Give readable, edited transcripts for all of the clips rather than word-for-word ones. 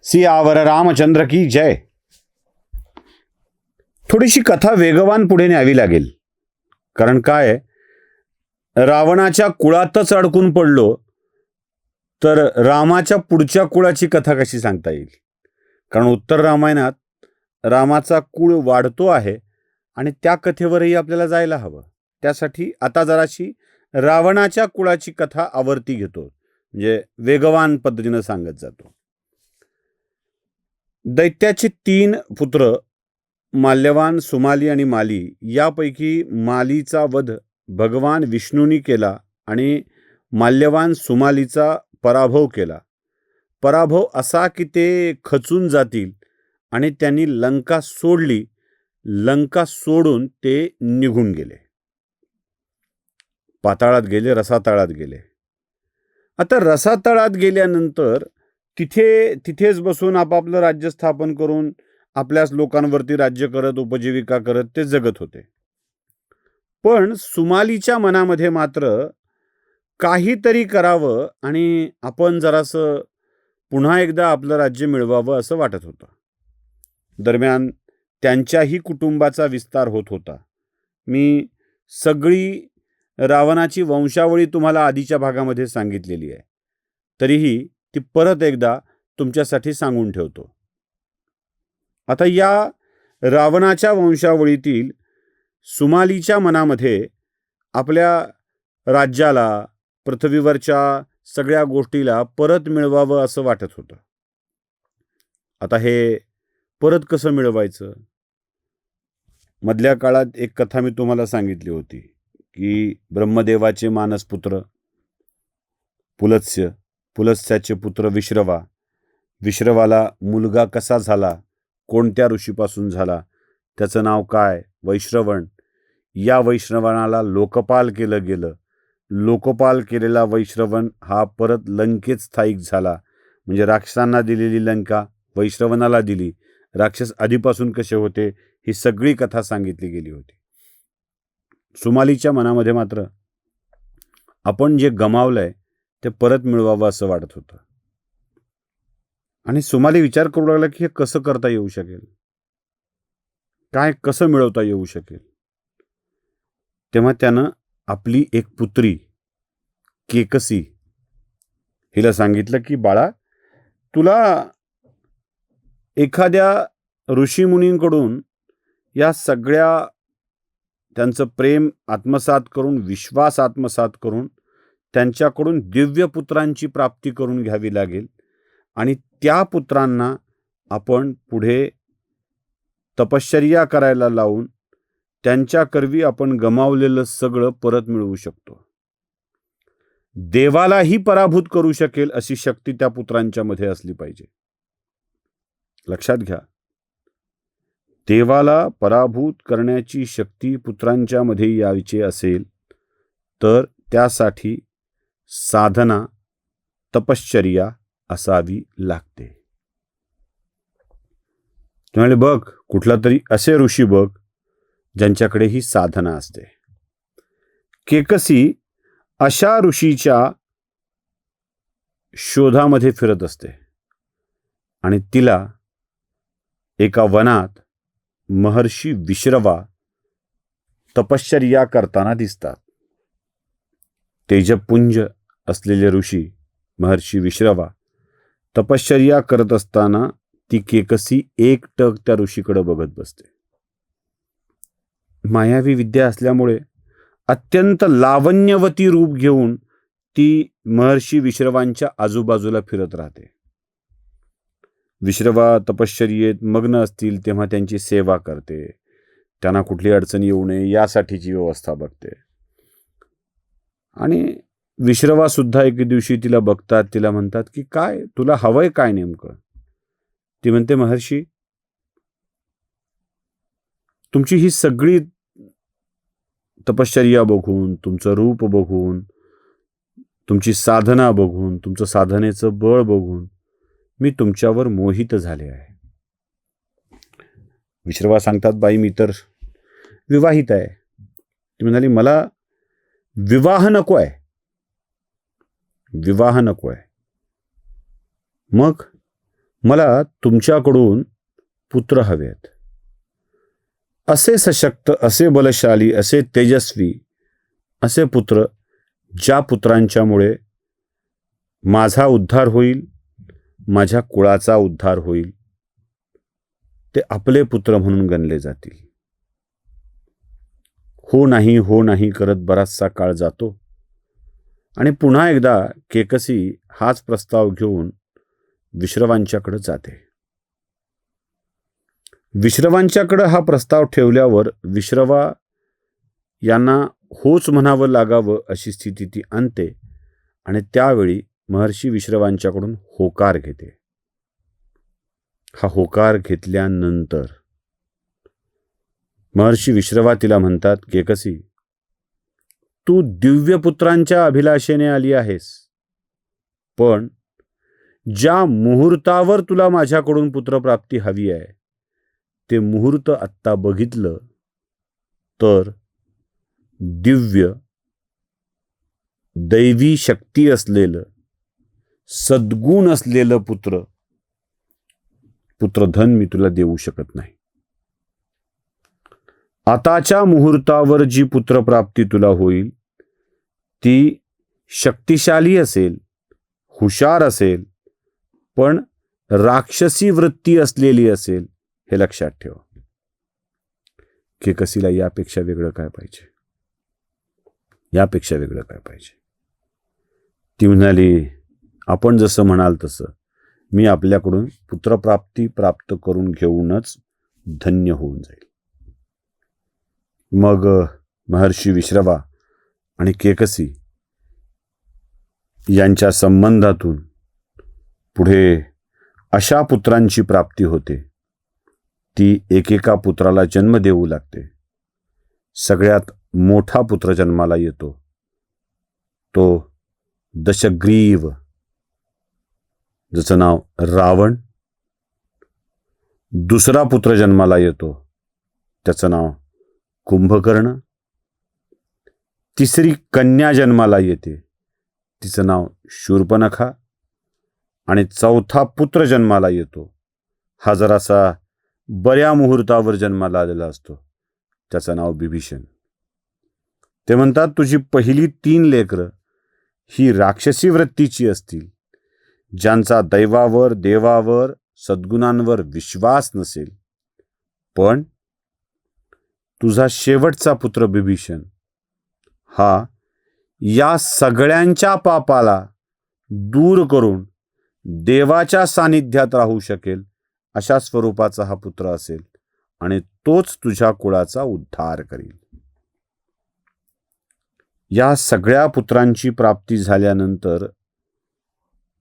सियावर रामचंद्र की जय. थोडीशी कथा वेगवान पुढे न्यावी लागेल. कारण काय, रावणाच्या कुळातच अडकून पडलो तर रामाच्या पुढच्या कुळाची कथा कशी सांगता येईल. कारण उत्तर रामायणात रामाचा कुळ वाढतो आहे आणि त्या कथेवरही आपल्याला जायला हवं. त्यासाठी आता जराशी रावणाच्या कुळाची कथा आवर्ती घेतो, म्हणजे वेगवान पद्धतीनं सांगत जातो. दैत्याचे 3 पुत्र माल्यवान, सुमाली आणि माली. यापैकी मालीचा वध भगवान विष्णूंनी केला आणि माल्यवान सुमालीचा पराभव केला. पराभव असा की ते खचून जातील आणि त्यांनी लंका सोडली. लंका सोडून ते निघून गेले, पाताळात गेले, रसातळात गेले. आता रसातळात गेल्यानंतर तिथेच बसून आपापलं राज्य स्थापन करून आपल्याच लोकांवरती राज्य करत, उपजीविका करत ते जगत होते. पण सुमालीच्या मनामध्ये मात्र काहीतरी करावं आणि आपण जरासं पुन्हा एकदा आपलं राज्य मिळवावं असं वाटत होतं. दरम्यान त्यांच्याही कुटुंबाचा विस्तार होत होता. मी सगळी रावणाची वंशावळी तुम्हाला आधीच्या भागामध्ये सांगितलेली आहे, तरीही ती परत एकदा तुमच्यासाठी सांगून ठेवतो. आता या रावणाच्या वंशावळीतील सुमालीच्या मनामध्ये आपल्या राज्याला, पृथ्वीवरच्या सगळ्या गोष्टीला परत मिळवावं असं वाटत होतं. आता हे परत कसं मिळवायचं? मधल्या काळात एक कथा मी तुम्हाला सांगितली होती की ब्रह्मदेवाचे मानसपुत्र पुलत्स्य, पुलत्स्याचे पुत्र विश्रवा, विश्रवाला मुलगा कसा झाला, कोणत्या ऋषीपासून झाला, त्याचं नाव काय, वैश्रवण. या वैश्रवणाला लोकपाल केलं गेलं. लोकपाल केलेला वैश्रवण हा परत लंकेत स्थायिक झाला. म्हणजे राक्षसांना दिलेली लंका वैश्रवणाला दिली. राक्षस आधीपासून कसे होते ही सगळी कथा सांगितली गेली होती. सुमालीच्या मनामध्ये मात्र आपण जे गमावलंय ते परत मिळवावं असं वाटत होतं. आणि सुमाली विचार करू लागला की हे कसं करता येऊ शकेल, काय कसं मिळवता येऊ शकेल. तेव्हा त्यानं आपली एक पुत्री केकसी हिला सांगितलं की बाळा, तुला एखाद्या ऋषीमुनींकडून या सगळ्या त्यांचं प्रेम आत्मसात करून, विश्वास आत्मसात करून त्यांच्याकडून दिव्य पुत्रांची प्राप्ती करून घ्यावी लागेल आणि त्या पुत्रांना आपण पुढे तपश्चर्या करायला लावून त्यांच्याकरवी आपण गमावलेलं सगळं परत मिळवू शकतो. देवालाही पराभूत करू शकेल अशी शक्ती त्या पुत्रांच्या मध्ये असली पाहिजे. लक्षात घ्या, देवाला पराभूत करण्याची शक्ती पुत्रांच्या मध्ये यायची असेल तर त्यासाठी साधना, तपश्चर्या असावी लागते. तुम्हाला बघ, कुठला तरी असे ऋषी बघ ज्यांच्याकडे ही साधना असते. केकसी अशा ऋषीच्या शोधामध्ये फिरत असते आणि तिला एका वनात महर्षी विश्रवा तपश्चर्या करताना दिसतात. तेजपुंज असलेले ऋषी महर्षी विश्रवा तपश्चर्या करत असताना ती केकसी एकटक त्या ऋषीकडे बघत बसते. मायावी विद्या असल्यामुळे अत्यंत लावण्यवती रूप घेऊन ती महर्षी विश्रवांच्या आजूबाजूला फिरत राहते. विश्रवा तपश्चर्येत मग्न असतील तेव्हा त्यांची सेवा करते, त्यांना कुठली अडचण येऊ नये यासाठीची व्यवस्था बघते. आणि विश्रवा सुद्धा एक दिवशी तिला बघतात, तिला म्हणतात की काय तुला हवंय काय नेमकं. ती म्हणते, महर्षी, तुमची ही सगळी तपश्चर्या बघून, तुमचं रूप बघून, तुमची साधना बघून, तुमचं साधनेचं बळ बघून मी तुमच्यावर मोहित झाले आहे. विश्रवा सांगतात, बाई मी तर विवाहित आहे. ती म्हणाली, मला विवाह नको आहे, विवाह नको आहे. मग मला तुमच्याकडून पुत्र हवे आहेत. असे सशक्त, असे बलशाली, असे तेजस्वी असे पुत्र, ज्या पुत्रांच्यामुळे माझा उद्धार होईल, माझ्या कुळाचा उद्धार होईल, ते आपले पुत्र म्हणून गणले जातील. हो नाही, हो नाही करत बराचसा काळ जातो आणि पुन्हा एकदा केकसी हाच प्रस्ताव घेऊन विश्रवांच्याकडे जाते. विश्रवांच्याकडे हा प्रस्ताव ठेवल्यावर विश्रवा यांना होच म्हणावं लागावं अशी स्थिती ती आणते आणि त्यावेळी महर्षी विश्रवांच्याकडून होकार घेते. हा होकार घेतल्यानंतर महर्षी विश्रवा तिला म्हणतात, केकसी, तू दिव्य पुत्रांच्या अभिलाषेने आली आहेस, पण ज्या मुहूर्तावर तुला माझ्याकडून पुत्रप्राप्ती हवी आहे ते मुहूर्त आत्ता बघितलं तर दिव्य दैवी शक्ती असलेलं, सद्गुण असलेलं पुत्रधन मी तुला देऊ शकत नाही. आताच्या मुहूर्तावर जी पुत्रप्राप्ती तुला होईल ती शक्तिशाली असेल, हुशार असेल, पण राक्षसी वृत्ती असलेली असेल, हे लक्षात ठेव. केकसीला यापेक्षा वेगळं काय पाहिजे? यापेक्षा वेगळं काय पाहिजे? ती म्हणाली, आपण जसं म्हणाल तसं मी आपल्याकडून पुत्रप्राप्ती प्राप्त करून घेऊनच धन्य होऊन जाईल. मग महर्षी विश्रवा आणि केकसी यांच्या संबंधातून पुढे अशा पुत्रांची प्राप्ती होते, ती एकेका पुत्राला जन्म देऊ लागते. सगळ्यात मोठा पुत्र जन्माला येतो तो दशग्रीव, ज्याचं नाव रावण. दुसरा पुत्र जन्माला येतो, त्याचं नाव कुंभकर्ण. तिसरी कन्या जन्माला येते, तिचं नाव शूर्पणखा. आणि चौथा पुत्र जन्माला येतो, हा जरासा बऱ्या मुहूर्तावर जन्माला आलेला असतो, त्याचं नाव बिभीषण. ते म्हणतात, तुझी पहिली 3 लेकरं ही राक्षसी वृत्तीची असतील, ज्यांचा दैवावर, देवावर, सद्गुणांवर विश्वास नसेल. पण तुझा शेवटचा पुत्र बिभीषण हा या सगळ्यांच्या पापाला दूर करून देवाच्या सानिध्यात राहू शकेल अशा स्वरूपाचा हा पुत्र असेल आणि तोच तुझ्या कुळाचा उद्धार करील. या सगळ्या पुत्रांची प्राप्ती झाल्यानंतर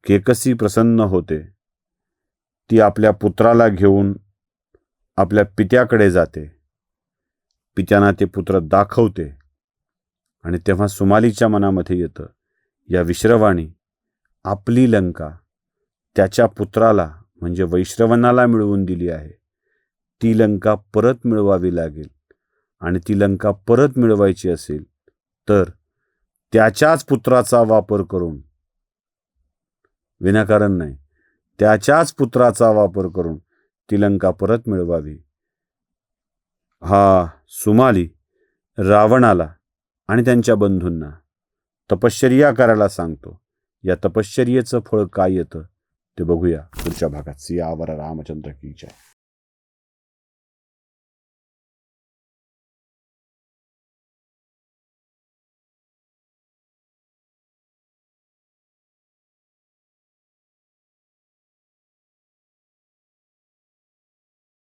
केकसी प्रसन्न होते. ती आपल्या पुत्राला घेऊन आपल्या पित्याकडे जाते. पित्यांना ते पुत्र दाखवते आणि तेव्हा सुमालीच्या मनामध्ये येतं, या विश्रवाणी आपली लंका त्याच्या पुत्राला म्हणजे वैश्रवणाला मिळवून दिली आहे. ती लंका परत मिळवावी लागेल आणि ती लंका परत मिळवायची असेल तर त्याच्याच पुत्राचा वापर करून, विनाकारण नाही, त्याच्याच पुत्राचा वापर करून ती लंका परत मिळवावी. हा सुमाली रावणाला आणि त्यांच्या बंधूंना तपश्चर्या करायला सांगतो. या तपश्चर्येचं फळ काय येतं ते बघूया पुढच्या भागात. सियावर रामचंद्र की जय.